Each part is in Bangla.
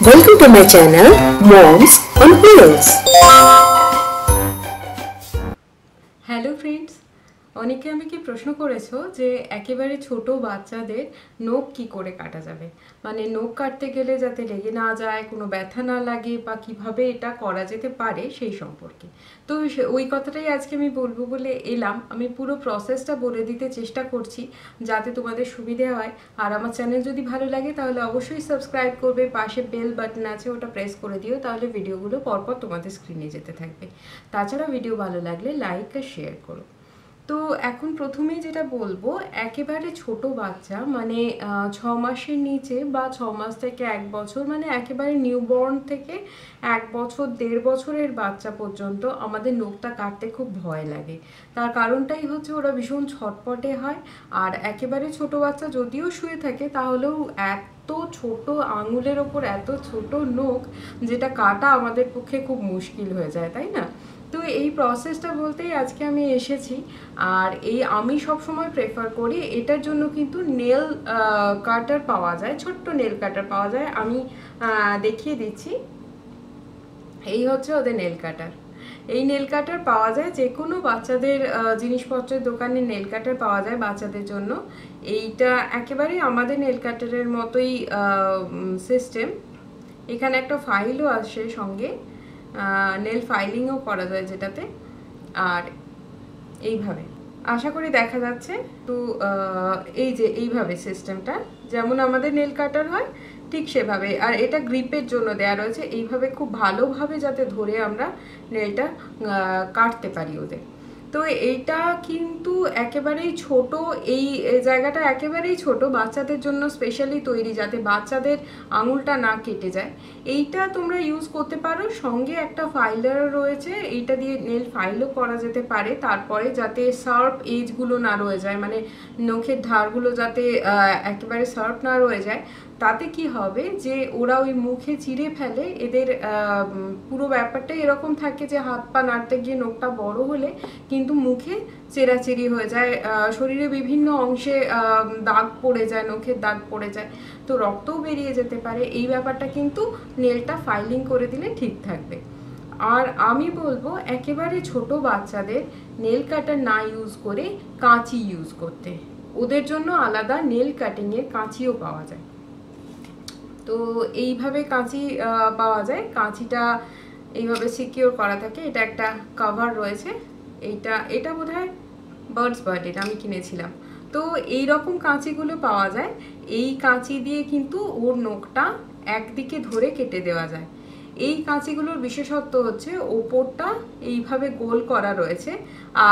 Welcome to my channel Moms on Wheels. Hello friends, অনেকে আমাকে প্রশ্ন করেছো যে একেবারে ছোট বাচ্চাদের নখ কি করে কাটা যাবে, মানে নখ কাটতে গেলে যাতে লেগে না যায়, কোনো ব্যথা না লাগে বা কিভাবে এটা করা যেতে পারে সেই সম্পর্কে। তো ওই কথাটাই আজকে আমি বলবো বলে এলাম। আমি পুরো প্রসেসটা বলে দিতে চেষ্টা করছি যাতে তোমাদের সুবিধে হয়। আর আমার চ্যানেল যদি ভালো লাগে তাহলে অবশ্যই সাবস্ক্রাইব করবে, পাশে বেল বাটন আছে ওটা প্রেস করে দিও, তাহলে ভিডিওগুলো পরপর তোমাদের স্ক্রিনে যেতে থাকবে। তাছাড়া ভিডিও ভালো লাগলে লাইক আর শেয়ার করো। তো এখন প্রথমেই যেটা বলবো, একেবারে ছোট বাচ্চা মানে 6 মাসের নিচে বা 6 মাস থেকে 1 বছর, মানে একেবারে নিউবর্ন থেকে 1 বছর 1.5 বছরের বাচ্চা পর্যন্ত আমাদের নখটা কাটতে খুব ভয় লাগে। তার কারণটাই হচ্ছে ওরা ভীষণ ছটপটে হয়। আর একেবারে ছোট বাচ্চা যদিও শুয়ে থাকে তাহলেও এত ছোট আঙুলের ওপর এত ছোট নখ, যেটা কাটা আমাদের পক্ষে খুব মুশকিল হয়ে যায়, তাই না? তো এই প্রসেসটা বলতেই আজকে আমি এসেছি। আর আমি সব সময় প্রেফার করি, এটার জন্য কিন্তু নেল কাটার পাওয়া যায়, ছোট্ট নেল কাটার পাওয়া যায়। আমি দেখিয়ে দিচ্ছি, এই হচ্ছে ওদের নেল কাটার। এই নেল কাটার পাওয়া যায় যে কোনো বাচ্চাদের জিনিসপত্রের দোকানে, নেল কাটার পাওয়া যায় বাচ্চাদের জন্য। এইটা একেবারেই আমাদের নেল কাটারের মতোই সিস্টেম। এখানে একটা ফাইলও আসে সঙ্গে, নেল ফাইলিংও করা যায় যেটাতে। আর এইভাবে আশা করি দেখা যাচ্ছে। তো এই যে এইভাবে সিস্টেমটা যেমন আমাদের নেল কাটার হয় ঠিক সেভাবে। আর এটা গ্রিপের জন্য দেয়া রয়েছে, এইভাবে খুব ভালোভাবে যাতে ধরে আমরা নেলটা কাটতে পারি ওদের। তো এইটা কিন্তু একেবারেই ছোট, এই জায়গাটা একেবারেই ছোট, বাচ্চাদের জন্য স্পেশালি তৈরি যাতে বাচ্চাদের আঙুলটা না কেটে যায়। এইটা তোমরা ইউজ করতে পারো। সঙ্গে একটা ফাইলার রয়েছে, এইটা দিয়ে নেল ফাইলও করা যেতে পারে। তারপরে যাতে শার্প এজগুলো না রয়ে যায়, মানে নখের ধারগুলো যাতে একেবারে শার্প না রয়ে যায়, তাতে কি হবে যে ওরা ওই মুখে চিড়ে ফেলে। এদের পুরো ব্যাপারটাই এরকম থাকে যে হাত পা নাড়তে গিয়ে নখটা বড় হলে কিন্তু মুখে চেরাচেরি হয়ে যায়, শরীরে বিভিন্ন অংশে দাগ পড়ে যায়, নখের দাগ পড়ে যায়, তো রক্তও বেরিয়ে যেতে পারে। এই ব্যাপারটা কিন্তু নেলটা ফাইলিং করে দিলে ঠিক থাকবে। আর আমি বলবো একেবারে ছোট বাচ্চাদের নেল কাটার না ইউজ করে কাঁচি ইউজ করতে। ওদের জন্য আলাদা নেল কাটিংয়ের কাঁচিও পাওয়া যায়। তো এইভাবে কাঁচি পাওয়া যায়। কাঁচিটা এইভাবে সিকিউর করা থাকে, এটা একটা কভার রয়েছে। এটা বোধহয় বার্ডস বার্ড, এটা আমি কিনেছিলাম। তো এই রকম কাঁচিগুলো পাওয়া যায়। এই কাঁচি দিয়ে কিন্তু ওর নখটা একদিকে ধরে কেটে দেওয়া যায়। এই কাঁচিগুলোর বিশেষত্ব হচ্ছে ওপরটা এইভাবে গোল করা রয়েছে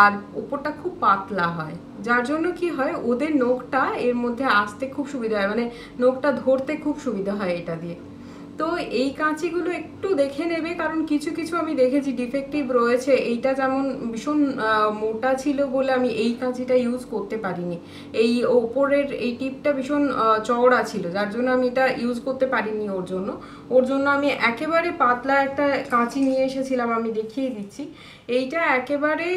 আর ওপরটা খুব পাতলা হয়, যার জন্য কি হয় ওদের নখটা এর মধ্যে আসতে খুব সুবিধা হয়, মানে নখটা ধরতে খুব সুবিধা হয় এটা দিয়ে। তো এই কাঁচিগুলো একটু দেখে নেবে, কারণ কিছু কিছু আমি দেখেছি ডিফেক্টিভ রয়েছে। এইটা যেমন ভীষণ মোটা ছিল বলে আমি এই কাঁচিটা ইউজ করতে পারিনি। এই ওপরের এই টিপটা ভীষণ চওড়া ছিল, যার জন্য আমি এটা ইউজ করতে পারিনি। ওর জন্য আমি একেবারে পাতলা একটা কাঁচি নিয়ে এসেছিলাম, আমি দেখিয়ে দিচ্ছি। এইটা একেবারে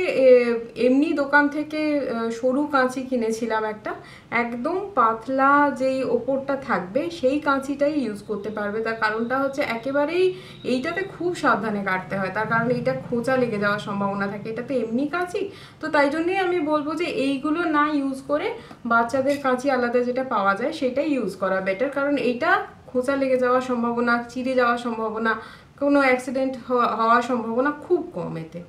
এমনি দোকান থেকে সরু কাঁচি কিনেছিলাম একটা, একদম পাতলা যেই ওপরটা থাকবে সেই কাঁচিটাই ইউজ করতে পারবে। তার কারণটা হচ্ছে একেবারেই এইটাতে খুব সাবধানে কাটতে হয়, তার কারণ এইটা খোঁচা লেগে যাওয়ার সম্ভাবনা থাকে। এটাতে এমনি কাঁচি, তো তাই জন্যই আমি বলবো যে এইগুলো না ইউজ করে বাচ্চাদের কাঁচি আলাদা যেটা পাওয়া যায় সেটাই ইউজ করা বেটার, কারণ এইটা খোঁচা লেগে যাওয়ার সম্ভাবনা, চিড়ে যাওয়ার সম্ভাবনা, কোনো অ্যাক্সিডেন্ট হওয়ার সম্ভাবনা খুব কম এতে।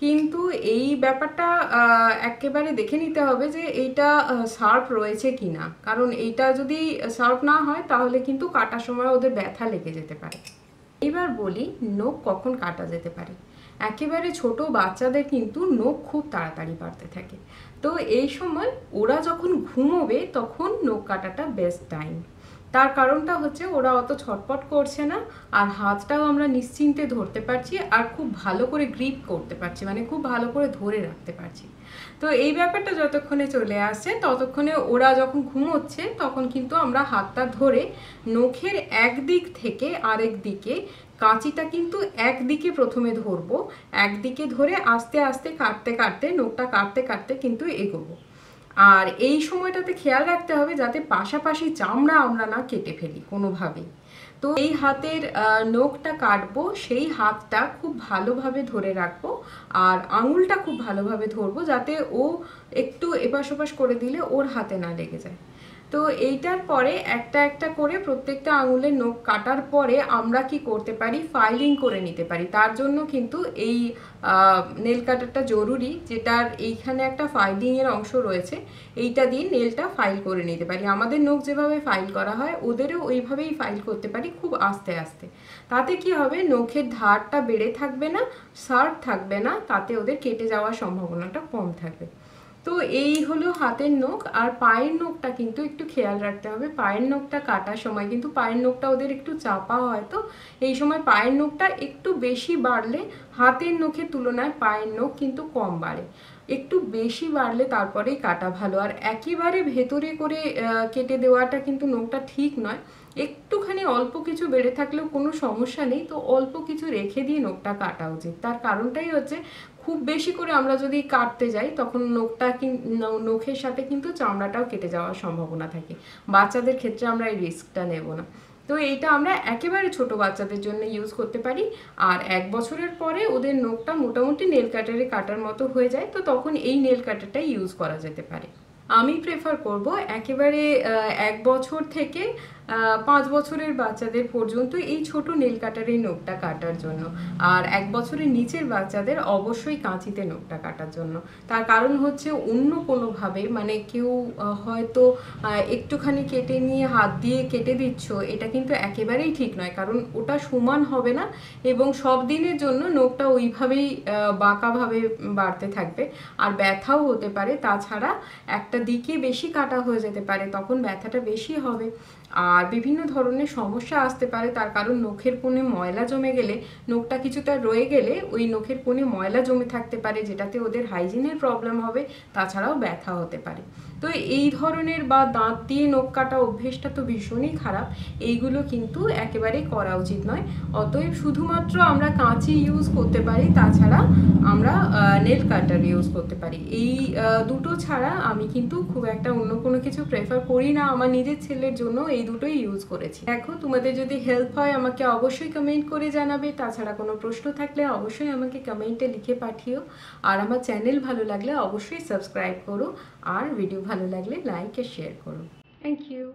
কিন্তু এই ব্যাপারটা একেবারে দেখে নিতে হবে যে এইটা শার্প রয়েছে কিনা, কারণ এইটা যদি শার্প না হয় তাহলে কিন্তু কাটার সময় ওদের ব্যথা লেগে যেতে পারে। এবার বলি নখ কখন কাটা যেতে পারে। একেবারে ছোট বাচ্চাদের কিন্তু নখ খুব তাড়াতাড়ি বাড়তে থাকে। তো এই সময় ওরা যখন ঘুমোবে তখন নখ কাটাটা বেস্ট টাইম। তার কারণটা হচ্ছে ওরা অত ছটপট করছে না, আর হাতটাও আমরা নিশ্চিন্তে ধরতে পারছি, আর খুব ভালো করে গ্রিপ করতে পারছি, মানে খুব ভালো করে ধরে রাখতে পারছি। তো এই ব্যাপারটা যতক্ষণে চলে আসছে ততক্ষণে ওরা যখন ঘুমোচ্ছে তখন কিন্তু আমরা হাতটা ধরে নখের একদিক থেকে আরেক দিকে, কাঁচিটা কিন্তু একদিকে প্রথমে ধরবো, একদিকে ধরে আস্তে আস্তে কাটতে কাটতে নখটা কাটতে কাটতে কিন্তু এগোবো। আর এই সময়টাতে খেয়াল রাখতে হবে যাতে পাশাপাশি চামড়া আমরা না কেটে ফেলি কোনোভাবেই। তো এই হাতের নখটা কাটবো, সেই হাতটা খুব ভালোভাবে ধরে রাখবো আর আঙুলটা খুব ভালোভাবে ধরবো যাতে ও একটু এপাশ ওপাশ করে দিলে ওর হাতে না লেগে যায়। তো এইটার পরে একটা একটা করে প্রত্যেকটা আঙুলের নখ কাটার পরে আমরা কি করতে পারি, ফাইলিং করে নিতে পারি। তার জন্য কিন্তু এই নেল কাটারটা জরুরি, যেটার এইখানে একটা ফাইলিংয়ের অংশ রয়েছে, এইটা দিয়ে নেলটা ফাইল করে নিতে পারি। আমাদের নখ যেভাবে ফাইল করা হয় ওদেরও ওইভাবেই ফাইল করতে পারি, খুব আস্তে আস্তে। তাতে কি হবে, নখের ধারটা বেড়ে থাকবে না, শার্প থাকবে না, তাতে ওদের কেটে যাওয়ার সম্ভাবনাটা কম থাকবে। তো এই হলো হাতের নখ। আর পায়ের নখটা কিন্তু একটু খেয়াল রাখতে হবে। পায়ের নখটা কাটার সময় কিন্তু পায়ের নখটা ওদের একটু চাপা হয়, তো এই সময় পায়ের নখটা একটু বেশি বাড়লে হাতের নখের তুলনায় পায়ের নখ কিন্তু কম বাড়ে। একটু বেশি বাড়লে তারপরেই কাটা ভালো। আর একেবারে ভেতরে করে কেটে দেওয়াটা কিন্তু নখটা ঠিক নয়। একটুখানি অল্প কিছু বেড়ে থাকলেও কোনো সমস্যা নেই, তো অল্প কিছু রেখে দিয়ে নখটা কাটা উচিত। তার কারণটাই হচ্ছে খুব বেশি করে আমরা যদি কাটতে যাই তখন নখের সাথে কিন্তু চামড়াটাও কেটে যাওয়ার সম্ভাবনা থাকে। বাচ্চাদের ক্ষেত্রে আমরা এই রিস্কটা নেব না। তো এইটা আমরা একেবারে ছোট বাচ্চাদের জন্য ইউজ করতে পারি। আর 1 বছরের পরে ওদের নখটা মোটামুটি নেল কাটারে কাটার মতো হয়ে যায়, তো তখন এই নেল কাটারটাই ইউজ করা যেতে পারে। আমি প্রেফার করব একেবারে 1 বছর থেকে 5 বছরের বাচ্চাদের পর্যন্ত এই ছোট নেল কাটারের নখটা কাটার জন্য। আর 1 বছরের নিচের বাচ্চাদের অবশ্যই কাঁচিতে নখটা কাটার জন্য। তার কারণ হচ্ছে অন্য কোনোভাবে, মানে কেউ হয়তো একটুখানি কেটে নিয়ে হাত দিয়ে কেটে দিচ্ছ, এটা কিন্তু একেবারেই ঠিক নয়। কারণ ওটা সমান হবে না এবং সব দিনের জন্য নখটা ওইভাবেই বাঁকাভাবে বাড়তে থাকবে আর ব্যথাও হতে পারে। তাছাড়া একটা দিকে বেশি কাটা হয়ে যেতে পারে, তখন ব্যথাটা বেশি হবে আর বিভিন্ন ধরনের সমস্যা আসতে পারে। তার কারণ নখের কোণে ময়লা জমে গেলে, নখটা কিছুটা রয়ে গেলে ওই নখের কোণে ময়লা জমে থাকতে পারে, যেটাতে ওদের হাইজিনের প্রবলেম হবে, তাছাড়াও ব্যথা হতে পারে। তো এই ধরনের বা দাঁত দিয়ে নখ কাটা অভ্যেসটা তো ভীষণই খারাপ, এইগুলো কিন্তু একেবারেই করা উচিত নয়। অতএব শুধুমাত্র আমরা কাঁচি ইউজ করতে পারি, তাছাড়া আমরা নেল কাটার ইউজ করতে পারি। এই দুটো ছাড়া আমি কিন্তু খুব একটা অন্য কোনো কিছু প্রেফার করি না। আমার নিজের ছেলের জন্য এই দুটোই ইউজ করেছি। দেখো, তোমাদের যদি হেল্প হয় আমাকে অবশ্যই কমেন্ট করে জানাবে। তাছাড়া কোনো প্রশ্ন থাকলে অবশ্যই আমাকে কমেন্টে লিখে পাঠিও। আর আমার চ্যানেল ভালো লাগলে অবশ্যই সাবস্ক্রাইব করো আর ভিডিও ভালো লাগলে লাইক আর শেয়ার করো। Thank you.